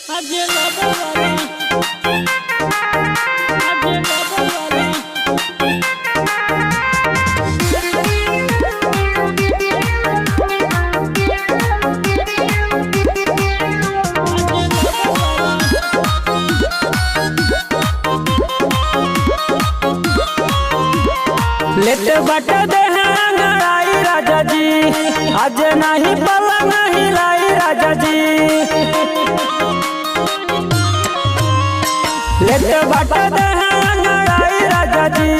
Late but they अंगड़ाई राजा जी, आज नहीं पलंग हिलाई राजा जी। लेट बट दे अंगड़ाई राजा जी,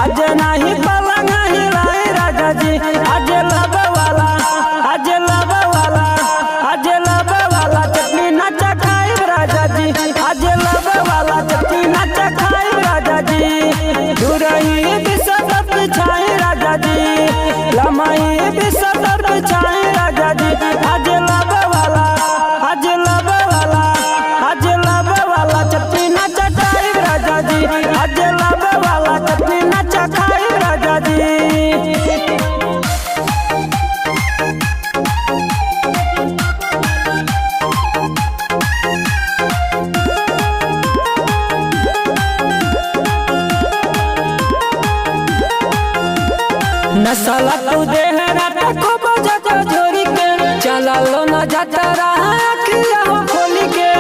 आज नहीं पलंग हिलाई राजा जी। आज लब वाला, आज लब वाला, आज लब वाला चटनी नाचा खाई राजा जी। आज लब वाला चटनी नाचा खाई राजा जी। दुरही छाई राजा जी, लमाई बिस्तर छाई राजा जी। आज लब वाला, आज लब वाला, आज लब वाला चटनी नाचा खाई राजा जी। आज लब वाला चटनी नाचा खाई राजा जी। नसला तू देहरा खूब जाता झोरी के, चला लो न जाता रहा किया हो खोली के।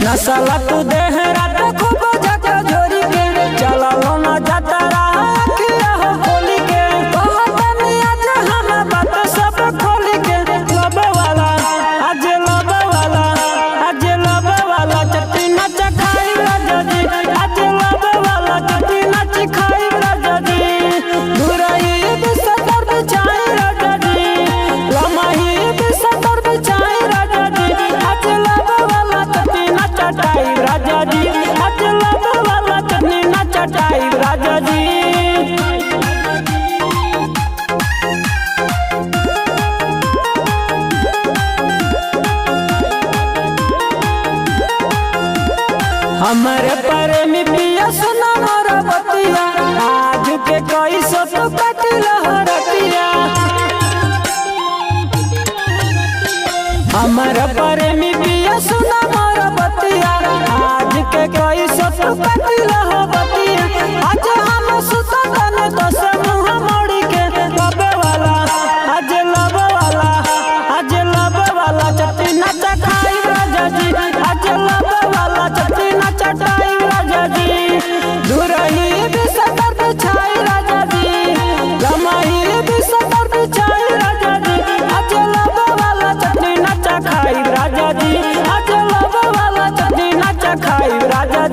नसला तू देहरा खूब जाता झोरी के, चला लो न जाता रहा किया हो खोली के। बहुत आज हम बात सब खोली के। लब वाला, आज लब वाला, आज लब वाला चटनी नाचा खाई राजा जी। आज लब वाला चटनी नाची खाई राजा जी। दुरही बिस्तर बिछाई राजा जी, लमाही बिस्तर बिछाई राजा जी। आज लब वाला चटनी नाचा खाई राजा जी। आज लब वाला चटनी नाचा खाई राजा जी। हमारे प्रेमी पिया सुना मोर बतिया, आज के कोई सो तो कटिल हरतिया। हमारे प्रेमी पिया सुना मोर बतिया, आज के कोई सो तो कटिल हरतिया। आज हम सुता तने तो से मुँह मोड़ी के। लब वाला, आज लब वाला, आज लब वाला चटनी नाचा खाई राजा जी। आज लब वाला चटनी नाचा खाई राजा जी। दुरही बिस्तर बिछाई राजा जी, लमाही बिस्तर बिछाई राजा जी। आज लब वाला चटनी नाचा खाई राजा जी। आज लब वाला चटनी नाचा खाई राजा